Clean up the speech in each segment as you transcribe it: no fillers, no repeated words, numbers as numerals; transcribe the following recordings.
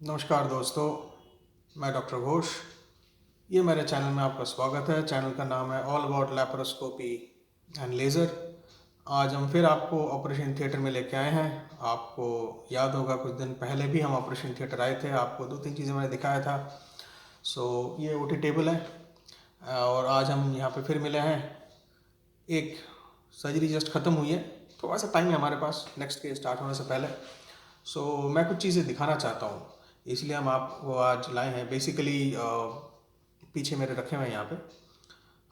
नमस्कार दोस्तों, मैं डॉक्टर घोष। ये मेरे चैनल में आपका स्वागत है। चैनल का नाम है all about laparoscopy and laser. आज हम फिर आपको ऑपरेशन थिएटर में लेके आए हैं। आपको याद होगा कुछ दिन पहले भी हम ऑपरेशन थिएटर आए थे, आपको 2-3 चीज़ें मैंने दिखाया था। ये ओटी टेबल है और आज हम यहाँ पे फिर मिले हैं। एक सर्जरी जस्ट ख़त्म हुई है, थोड़ा सा टाइम है हमारे पास नेक्स्ट के स्टार्ट होने से पहले। मैं कुछ चीज़ें दिखाना चाहता हूँ, इसलिए हम आपको आज लाए हैं। बेसिकली पीछे मेरे रखे हुए हैं यहाँ पे,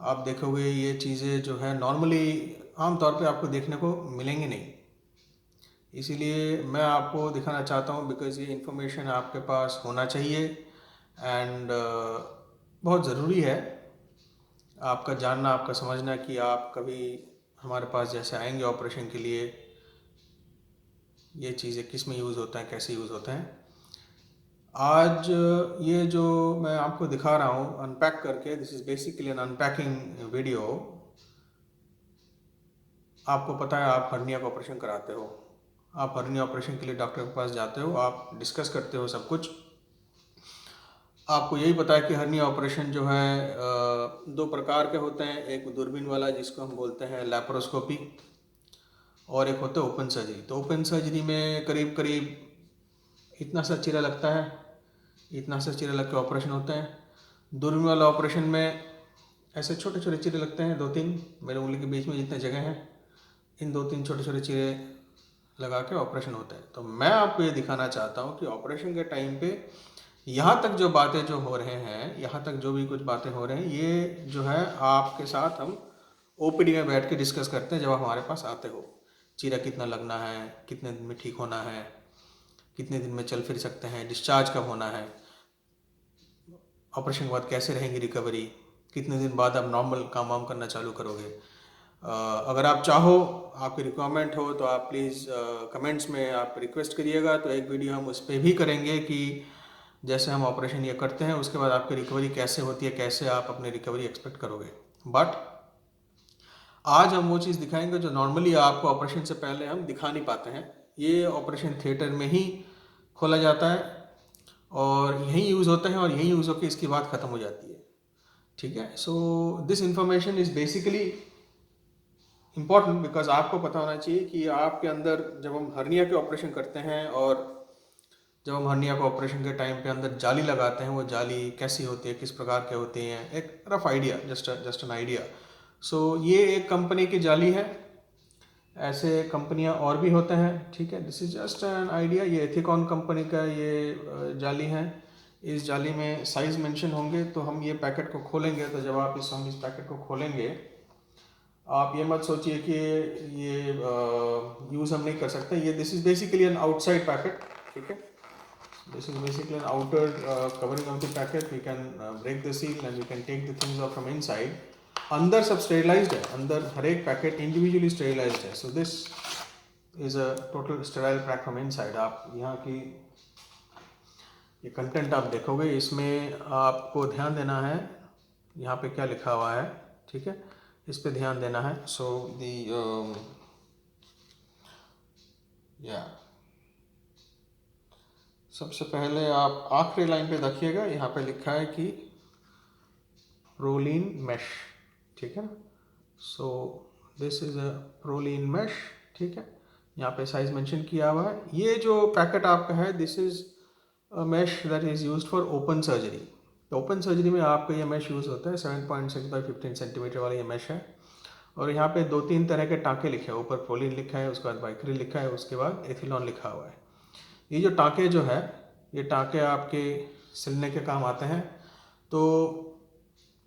आप देखोगे ये चीज़ें जो है नॉर्मली आम तौर पे आपको देखने को मिलेंगी नहीं, इसीलिए मैं आपको दिखाना चाहता हूँ बिकॉज़ ये इन्फॉर्मेशन आपके पास होना चाहिए एंड बहुत ज़रूरी है आपका जानना, आपका समझना कि आप कभी हमारे पास जैसे आएंगे ऑपरेशन के लिए, ये चीज़ें किस में यूज़ होता है, कैसे यूज़ होता है। आज ये जो मैं आपको दिखा रहा हूँ अनपैक करके, this is basically an unpacking video. आपको पता है आप हर्निया का ऑपरेशन कराते हो, आप हर्निया ऑपरेशन के लिए डॉक्टर के पास जाते हो, आप डिस्कस करते हो सब कुछ। आपको यही पता है कि हर्निया ऑपरेशन जो है दो प्रकार के होते हैं। एक दूरबीन वाला जिसको हम बोलते हैं लैप्रोस्कोपी, और एक होता है ओपन सर्जरी। तो ओपन सर्जरी में करीब करीब इतना सा चीरा लगता है, इतना सा चीरा लग के ऑपरेशन होता है। दूरबीन वाला ऑपरेशन में ऐसे छोटे छोटे चीरे लगते हैं, 2-3 मेरे उंगली के बीच में जितने जगह हैं, इन 2-3 छोटे छोटे चीरे लगा के ऑपरेशन होता है। तो मैं आपको ये दिखाना चाहता हूँ कि ऑपरेशन के टाइम पे यहाँ तक जो बातें जो हो रहे हैं, यहाँ तक जो भी कुछ बातें हो रहे हैं, ये जो है आपके साथ हम ओपीडी में बैठ के डिस्कस करते हैं जब आप हमारे पास आते हो। चीरा कितना लगना है, कितने दिन में ठीक होना है, कितने दिन में चल फिर सकते हैं, डिस्चार्ज कब होना है, ऑपरेशन के बाद कैसे रहेंगी रिकवरी, कितने दिन बाद आप नॉर्मल काम वाम करना चालू करोगे। अगर आप चाहो, आपकी रिक्वायरमेंट हो, तो आप प्लीज़ कमेंट्स में आप रिक्वेस्ट करिएगा, तो एक वीडियो हम उस पर भी करेंगे कि जैसे हम ऑपरेशन ये करते हैं उसके बाद आपकी रिकवरी कैसे होती है, कैसे आप अपनी रिकवरी एक्सपेक्ट करोगे। बट आज हम वो चीज़ दिखाएंगे जो नॉर्मली आपको ऑपरेशन से पहले हम दिखा नहीं पाते हैं। ये ऑपरेशन थिएटर में ही खोला जाता है और यहीं यूज़ होता है और यहीं यूज़ होकर इसकी बात ख़त्म हो जाती है। ठीक है, so this information is basically important because आपको पता होना चाहिए कि आपके अंदर जब हम हर्निया के ऑपरेशन करते हैं और जब हम हर्निया के ऑपरेशन के टाइम पे अंदर जाली लगाते हैं, वो जाली कैसी होती है, किस प्रकार के होते हैं, एक rough idea, just an idea. ये एक कंपनी की जाली है, ऐसे कंपनियां और भी होते हैं। ठीक है, this is just an idea. ये एथिकॉन कंपनी का ये जाली है। इस जाली में साइज मेंशन होंगे, तो हम ये पैकेट को खोलेंगे, तो जब आप हम इस पैकेट को खोलेंगे, आप ये मत सोचिए कि ये यूज़ हम नहीं कर सकते। ये this is basically an outside packet. ठीक है, this is basically an outer covering of the packet. We can break the seal and we can take the things off from inside. अंदर सब स्टेरिलाइज्ड है, अंदर हर एक पैकेट इंडिविजुअली स्टेरिलाइज्ड है। So this is a total sterile pack from inside. आप यहाँ की ये कंटेंट आप देखोगे, इसमें आपको ध्यान देना है यहाँ पे क्या लिखा हुआ है। ठीक है, इस पे ध्यान देना है। या सबसे पहले आप आखिरी लाइन पे देखिएगा, यहाँ पे लिखा है कि प्रोलीन मैश। ठीक है ना, this is a prolene mesh. ठीक है, यहाँ पे साइज मेंशन किया हुआ है। ये जो पैकेट आपका है, this is a mesh that is used for open surgery. Open surgery में आपका ये मैश यूज़ होता है। 7.6 बाई 15 सेंटीमीटर वाला ये मैश है। और यहाँ पे 2-3 तरह के टाँके लिखे हैं, ऊपर प्रोलीन लिखा है, उसके बाद बाइक्रिल लिखा है, उसके बाद एथिलॉन लिखा हुआ है। ये जो टाँके जो है, ये टाँके आपके सिलने के काम आते हैं। तो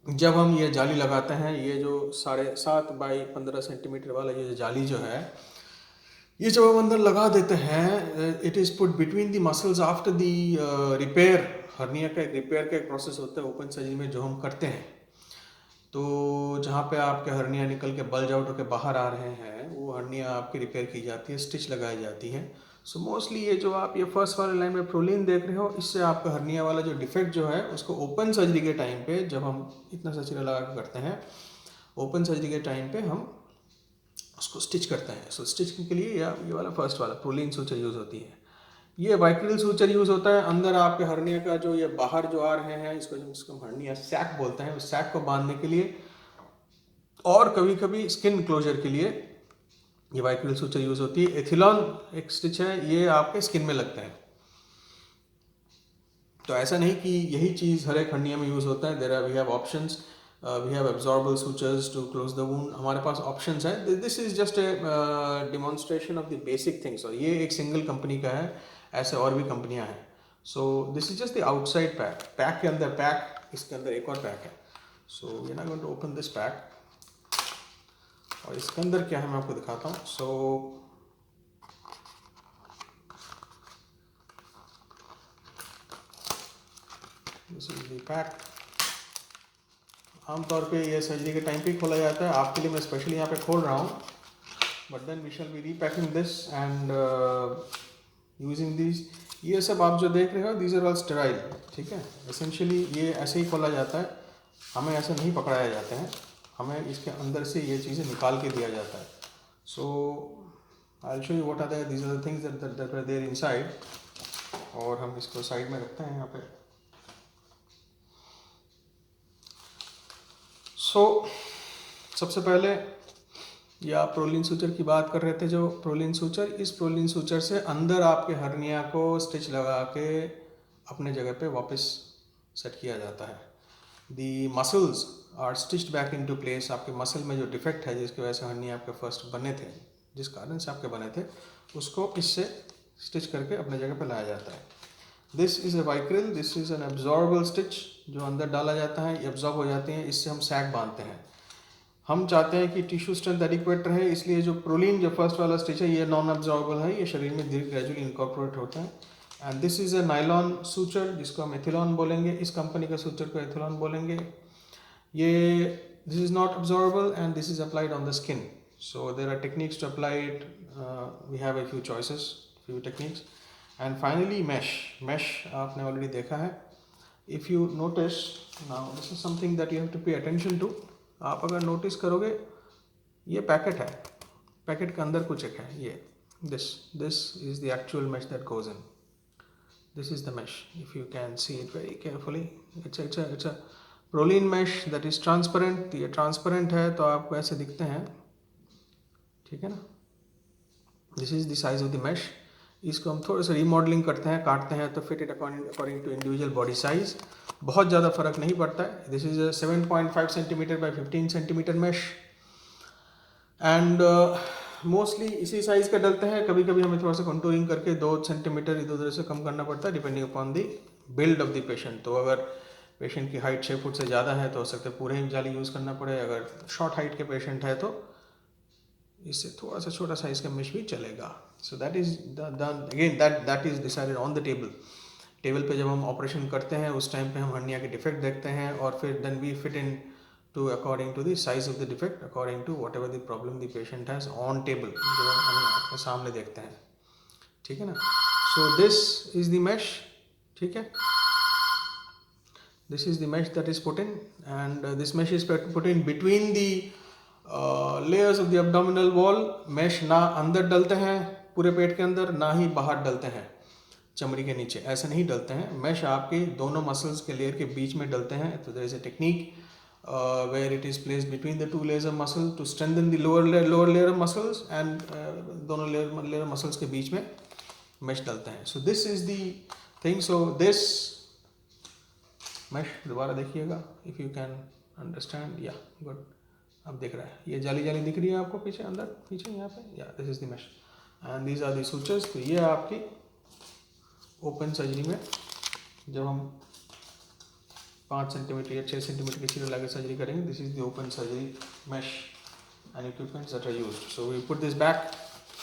जब हम ये जाली लगाते हैं, ये जो 7.5 बाई 15 सेंटीमीटर वाला ये जाली जो है, ये जब हम अंदर लगा देते हैं, it is put between the muscles after the repair. Hernia का एक रिपेयर का एक प्रोसेस होता है ओपन सर्जरी में जो हम करते हैं। तो जहाँ पे आपके हर्निया निकल के बल्ज आउट होकर बाहर आ रहे हैं, वो हर्निया आपकी रिपेयर की जाती है, स्टिच लगाई जाती है। मोस्टली ये जो आप ये फर्स्ट वाले लाइन में प्रोलीन देख रहे हो, इससे आपका हर्निया वाला जो डिफेक्ट जो है, उसको ओपन सर्जरी के टाइम पे जब हम इतना सा चीरा लगा के करते हैं, ओपन सर्जरी के टाइम पे हम उसको स्टिच करते हैं। स्टिचिंग के लिए ये वाला फर्स्ट वाला प्रोलीन सूचर यूज़ होती है। ये बाइक्रिल सूचर यूज़ होता है अंदर आपके हर्निया का जो ये बाहर जो आ रहे हैं, इसको हम हर्निया सैक बोलते हैं, उस सैक को बांधने के लिए और कभी कभी स्किन क्लोजर के लिए ये बाइक्रिल सूचर यूज़ होती है। एथिलॉन एक स्टिच है, ये आपके स्किन में लगते हैं। तो ऐसा नहीं कि यही चीज़ हर एक हर्निया में यूज़ होता है। There are we have options, we have absorbable sutures to close the wound. हमारे पास ऑप्शंस हैं। This is just a demonstration of the basic things. और ये एक सिंगल कंपनी का है, ऐसे और भी कंपनियां हैं। So this is just the outside pack. Pack के अंदर पैक, इसके अंदर एक और पैक है। So we are not going to open this pack. और इसके अंदर क्या है मैं आपको दिखाता हूँ। So this is the pack. आमतौर पे ये सर्जरी के टाइम पे खोला जाता है, आपके लिए मैं स्पेशली यहाँ पे खोल रहा हूँ। But then we shall be repacking this and using this. ये सब आप जो देख रहे हो दीज आर ऑल स्टेराइल, ठीक है। एसेंशियली ये ऐसे ही खोला जाता है, हमें ऐसे नहीं पकड़ाया जाते हैं, हमें इसके अंदर से ये चीज़ें निकाल के दिया जाता है। So I will show you what are there, these are the things that are there inside. और हम इसको साइड में रखते हैं यहाँ पे। सबसे पहले ये आप प्रोलिन सूचर की बात कर रहे थे, जो प्रोलिन सूचर, इस प्रोलिन सूचर से अंदर आपके हर्निया को स्टिच लगा के अपने जगह पे वापस सेट किया जाता है। The muscles are stitched back into place. आपके मसल में जो डिफेक्ट है, जिसकी वजह से हर्निया आपके फर्स्ट बने थे, जिस कारण से आपके बने थे, उसको इससे स्टिच करके अपने जगह पे लाया जाता है। This is a Vicryl, this is an absorbable stitch. जो अंदर डाला जाता है ये एब्जॉर्ब हो जाते हैं, इससे हम सैक बांधते हैं। हम चाहते हैं कि टिश्यू स्ट्रेंथ एडिक्वेट रहे, इसलिए जो प्रोलिन, जो फर्स्ट वाला स्टिच है, ये नॉन एब्जॉर्बल है, ये शरीर में ग्रेजुअली इनकॉर्पोरेट होता है। And this is A nylon suture, जिसको हम एथिलॉन बोलेंगे। इस कंपनी का सूचर को एथिलॉन बोलेंगे। ये this is not absorbable and this is applied on the skin. So there are techniques to apply it, we have a few choices, few techniques. And finally mesh आपने already देखा है। If you notice now, this is something that you have to pay attention to. आप अगर notice करोगे, ये packet है, packet के अंदर कुछ एक है, ये this is the actual mesh that goes in. This is the mesh, if you can see it very carefully. It's a prolene mesh that is transparent. ये ट्रांसपेरेंट है तो आपको ऐसे दिखते हैं, ठीक है ना। This is the size of the mesh. इसको हम थोड़ा सा रीमॉडलिंग करते हैं, काटते हैं तो fit it according to individual body size. बहुत ज़्यादा फर्क नहीं पड़ता है। This is 7.5 centimetre by 15 centimetre mesh and mostly इसी साइज़ का डलते हैं। कभी कभी हमें थोड़ा सा कंटूरिंग करके 2 सेंटीमीटर इधर उधर से कम करना पड़ता है, depending upon the build of the patient. तो अगर पेशेंट की हाइट 6 फुट से ज़्यादा है तो हो सकता है पूरे ही जाली यूज़ करना पड़े। अगर शॉर्ट हाइट के पेशेंट है तो इससे थोड़ा सा छोटा साइज का मैश भी चलेगा। So that is again that is decided on the table. Table पे जब हम ऑपरेशन करते हैं उस टाइम पे हम हर्निया के डिफेक्ट देखते हैं और फिर then we fit in to according to the size of the defect, according to whatever the problem the patient has on table, जो हम आपके सामने देखते हैं, ठीक है ना। So this is the mesh, ठीक है। This is the mesh that is put in and this mesh is put in between the layers of the abdominal wall. Mesh ना अंदर डलते हैं पूरे पेट के अंदर, ना ही बाहर डलते हैं चमड़ी के नीचे, ऐसे नहीं डलते हैं। मैश आपके दोनों मसल्स के लेयर के बीच में डलते हैं। तो there is a technique where it is placed between the 2 layers of muscle to strengthen the lower layer of muscles and दोनों layer muscles के बीच में मैश डलते हैं। So this is the thing. So this mesh दोबारा देखिएगा, if you can understand. Yeah good, अब दिख रहा है, ये जाली जाली दिख रही है आपको पीछे, अंदर पीछे यहाँ पे। Yeah this is the mesh and these are the sutures. तो ये आपकी ओपन सर्जरी में जब हम 5 सेंटीमीटर या 6 सेंटीमीटर की सीढ़ी लगा सर्जरी करेंगे, this is the open surgery mesh and equipments that are used. So we put this back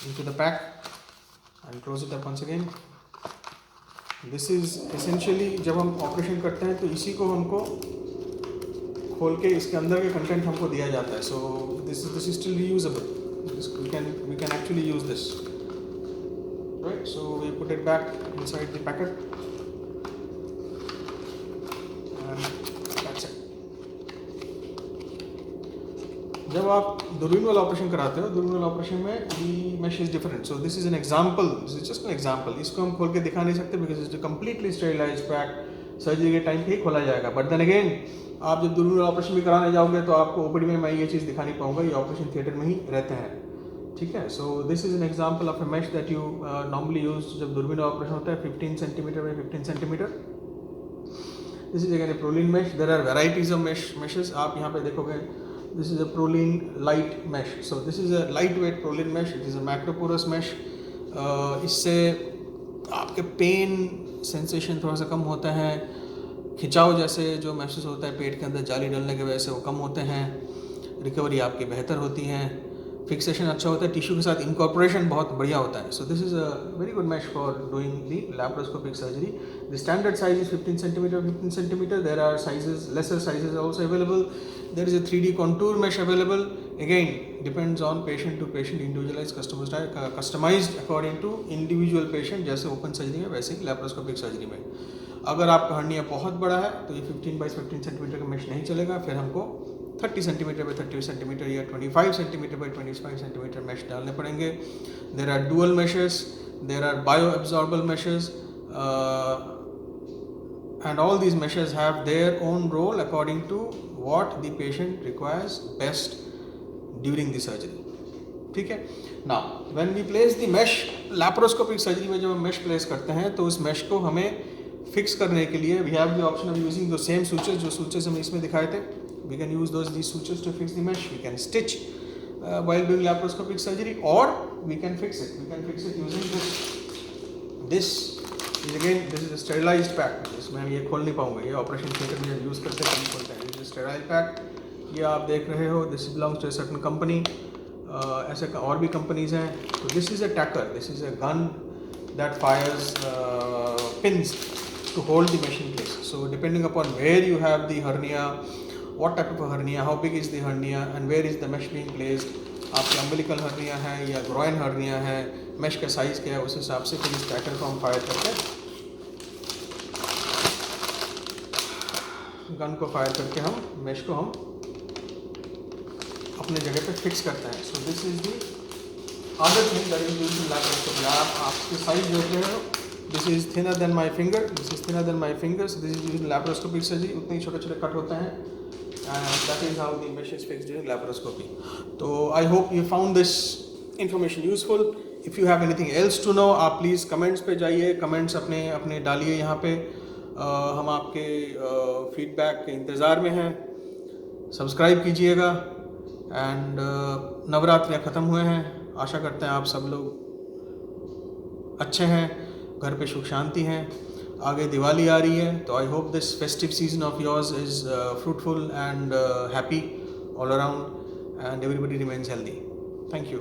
into the pack and close it up once again. This is essentially जब हम operation करते हैं तो इसी को हमको खोल के इसके अंदर के कंटेंट हमको दिया जाता है। So this is still reusable, we can actually use this, right? So we put it back inside the packet and that's it. जब आप दूरबीन वाला ऑपरेशन कराते हो, दूरबीन वाला ऑपरेशन में the mesh is different. So this is an example, this is just an example. इसको हम खोल के दिखा नहीं सकते because it's completely sterilised pack. Surgery के टाइम पे ही खोला जाएगा. बट देन अगेन आप जब दूरबीन वाला ऑपरेशन भी कराने जाओगे तो आपको ओपीडी में मैं ये चीज़ दिखा नहीं पाऊंगा, ये ऑपरेशन थिएटर में ही रहते हैं. ठीक है. So this is an example of a mesh that you normally use जब दूरबीन वाला ऑपरेशन होता है 15 centimetre by 15 centimetre. This is again a prolene mesh. There are varieties of meshes. आप यहाँ पे देखोगे this is a Prolene light mesh. So this is a lightweight Prolene mesh. It is a macroporous mesh. इससे आपके pain sensation थोड़ा सा कम होता है. खिंचाव जैसे जो महसूस होता है पेट के अंदर जाली डलने की वजह से वो कम होते हैं. रिकवरी आपकी बेहतर होती है. फिक्सेशन अच्छा होता है. टिश्यू के साथ इनकॉर्पोरेशन बहुत बढ़िया होता है. So this is a very good mesh for doing the laparoscopic surgery. The standard size is 15 centimeter. There are sizes, lesser sizes also available. There is a 3D contour mesh available. Again, depends on patient to patient, individualized, customized according to individual patient. जैसे open surgery में वैसे ही laparoscopic surgery में. अगर आपका hernia बहुत बड़ा है तो ये 15 बाई 15 सेंटीमीटर का मेश नहीं चलेगा. फिर हमको 30 सेंटीमीटर बाई 30 सेंटीमीटर या 25 सेंटीमीटर बाई 25 सेंटीमीटर मेश डालने पड़ेंगे. There are dual meshes. There are bioabsorbable meshes. And all these meshes have their own role according to what the patient requires best during the surgery. ठीक है. Now when we place the mesh, laparoscopic surgery में जब हम mesh place करते हैं तो उस mesh को हमें fix करने के लिए we have the option of using the same sutures जो sutures हमने इसमें दिखाए थे. We can use these sutures to fix the mesh. We can stitch while doing laparoscopic surgery, or we can fix it. We can fix it using this again, this is a sterilized pack. इसमें हम ये खोल नहीं पाऊंगा. ये operation theatre में जब use करते हैं खोलते हैं. This is sterile pack. ये आप देख रहे हो. This belongs to a certain company. ऐसे और भी कंपनीज हैं. तो this is a tacker. This is a gun that fires pins to hold the mesh in place. So depending upon where you have the hernia, what type of a hernia, how big is the hernia, and where is the mesh being placed, आपकी umbilical hernia है या groin hernia है, mesh का size क्या है, उस हिसाब से फिर इस टैकर को हम फायर करके गन को फायर करके हम मेश को हम अपने जगह पे फिक्स करते हैं. So this is the other thing that is used in laparoscopy. आप आपके साइज देख रहे हो. This is thinner than my finger. This is thinner than my fingers. This is used in laparoscopic surgery. उतने ही छोटे छोटे कट होते हैं. And that is how the mesh is fixed during laparoscopy. So I hope you found this information useful. If you have anything else to know, आप please comments पे जाइए. Comments अपने डालिए यहाँ पे. हम आपके फीडबैक के इंतज़ार में हैं. सब्सक्राइब कीजिएगा. एंड नवरात्रियाँ ख़त्म हुए हैं. आशा करते हैं आप सब लोग अच्छे हैं, घर पे सुख शांति हैं. आगे दिवाली आ रही है तो I hope this festive season of yours is fruitful and happy all around and everybody remains healthy. Thank you.